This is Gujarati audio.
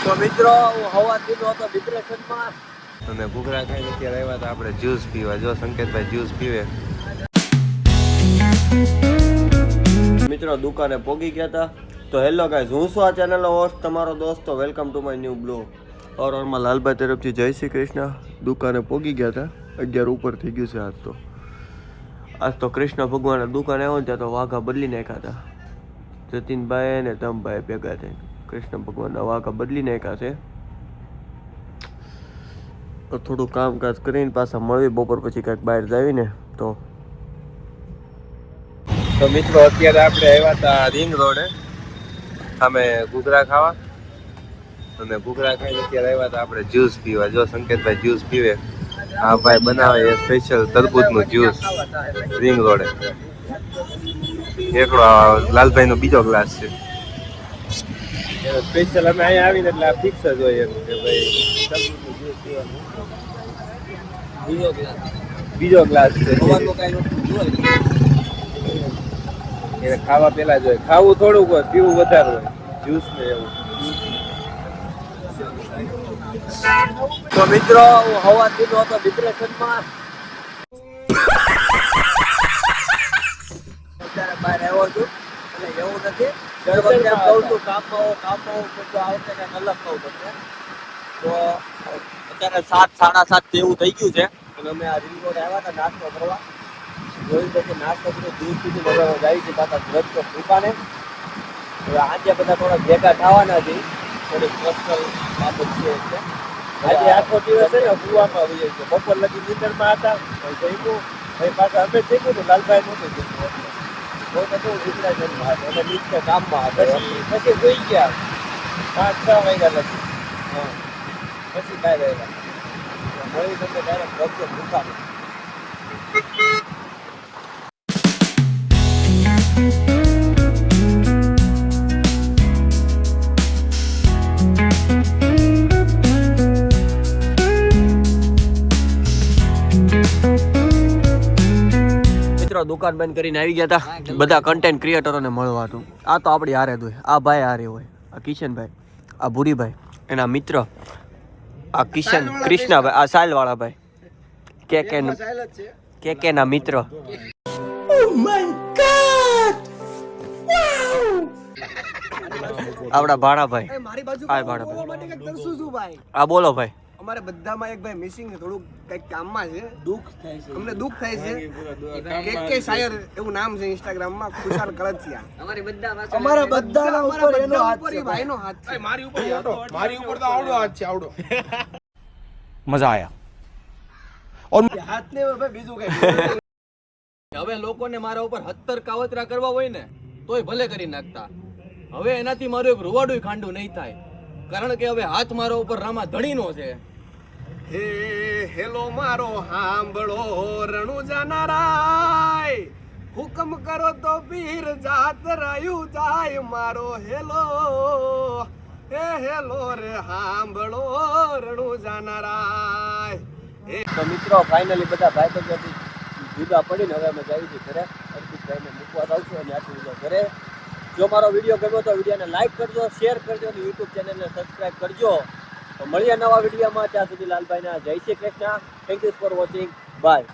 તો મિત્રો હું હવાથી હતો ડિપ્રેશનમાં અને ઘૂઘરા ખાઈને અત્યારે આવ્યા હતા આપણે જ્યુસ પીવા. જો સંકેતભાઈ જ્યુસ પીવે. મિત્રો દુકાને પોગી ગયા હતા. તો હેલો ગાઈઝ, હું છું આ ચેનલનો હોસ્ટ તમારો દોસ્ત. તો welcome to my new blog. ઓરમાં લાલભાઈ તરફથી જય શ્રી કૃષ્ણ. દુકાને પોગી ગયા હતા. 11 ઉપર થઈ ગયું છે આજ તો. આજ તો કૃષ્ણ ભગવાન દુકાને આવ્યો ત્યાં તો વાઘા બદલી નાખ્યા હતા. જતીનભાઈ અને તમભાઈ ભેગા થઈને કૃષ્ણ ભગવાનના વાઘા બદલી નાખ્યા છે. તો થોડું કામકાજ કરીને પાછા મળી બપોર પછી કાંઈક બહાર જાવીને તો મિત્રો અત્યારે આપણે આવ્યા હતા રિંગ રોડે અમે ઘૂઘરા ખાવા. અને ઘૂઘરા ખાઈને અત્યારે આવ્યા હતા આપણે જ્યુસ પીવા. જો સંકેતભાઈ જ્યુસ પીવે. આ ભાઈ બનાવે એ સ્પેશિયલ તરબૂચનું જ્યુસ રિંગ રોડે. એકડો લાલભાઈનો બીજો ગ્લાસ છે સ્પેશિયલ. અમે અહીંયા આવીને એટલે આ ફિક્સ જ હોય એમ કે ભાઈ તરબૂચનું જ્યુસ પીવાનું. બીજો ગ્લાસ છે. એને ખાવા પેલા જ હોય. ખાવું થોડુંક હોય, પીવું વધારે હોય જ્યુસ ને એવું. તો મિત્રો હું હવાથી હતો ડિપ્રેશનમાં. અત્યારે બહાર આવ્યો છું અને એવું નથી દર વખતે એમ કહું છું કામમાં આવું બધું આ વખતે કંઈક અલગ કહું પડશે. તો અત્યારે 7:30 જેવું થઈ ગયું છે અને અમે આ રિંગ રોડ આવ્યા હતા નાસ્તો કરવા. જોયું તો કે નાસ્તો બધું દૂર સુધી બધા જાય છે પાછા ધ્રજ દુકાને. હવે આજે બધા થોડા ભેગા થવાના છે. થોડીક પર્સનલ બાબત છે એટલે આજે આખો દિવસ છે ને કુવામાં આવી જાય છે. બપોર લગી નીંદરમાં હતા જઈશું ભાઈ પાછા અમે જઈશું તો લાલભાઈ નહોતું જઈશું બહુ બધું ડિપ્રેશનમાં હતું અને નીચે કામમાં હતા. પછી જોઈ ગયા 5-6 વાગ્યા લગી. હા પછી કાંઈ રહેલા મળી તમને ડાયરેક્ટ ભગતો દુકાને. દુકાન બંધ કરીને આવી ગયા હતા બધા કન્ટેન્ટ ક્રિએટરોને મળવા હતું. આ તો આપણી હારે જ હોય. આ ભાઈ હારે હોય, આ કિશનભાઈ, આ ભૂરીભાઈ, એના મિત્ર આ કિશન કૃષ્ણભાઈ, આ સાયલ વાળા ભાઈ કે ના મિત્ર. આપડા ભાણાભાઈ, આ ભાણાભાઈ, આ બોલો ભાઈ. અમારે બધામાં એક ભાઈ મિસિંગ છે, થોડુંક કઈક કામમાં છે. દુઃખ થાય છે, અમને દુઃખ થાય છે. કે શાયર એવું નામ છે ઇન્સ્ટાગ્રામમાં, ખુશાલ કળથિયા. અમારા બધાના ઉપર એનો હાથ છે, ભાઈનો હાથ છે. મારી ઉપર તો આવડો હાથ છે, આવડો. મજા આયા. ઓર હાથ ને ભાઈ બીજું કઈ. હવે લોકોને મારા ઉપર 70 કાવતરા કરવા હોય ને તોય ભલે કરી નાખતા. હવે એનાથી મારું એક રૂવાડું ખાંડું નહીં થાય, કારણ કે હવે હાથ મારો ઉપર રામા ધણીનો છે. હે હેલો મારો હાંભળો રણુજા નારાય, હુકમ કરો તો પીર જાત રાયું જાય મારો હેલો. હે હેલો રે હાંભળો રણુજા નારાય. તો મિત્રો ફાઇનલી બધા ભાઈ બંધોથી જુદા પડીને હવે અમે જઈએ છીએ ઘરે. અર્પિતભાઈને મૂકવા આવશું અને આટલું ઘરે. જો મારો વિડીયો ગમ્યો તો વિડીયોને લાઈક કરજો, શેર કરજો અને યુટ્યુબ ચેનલને સબસ્ક્રાઈબ કરજો. તો મળીએ નવા વિડીયોમાં. ત્યાં સુધી લાલભાઈના જય Shri Krishna. Thank you for watching. By.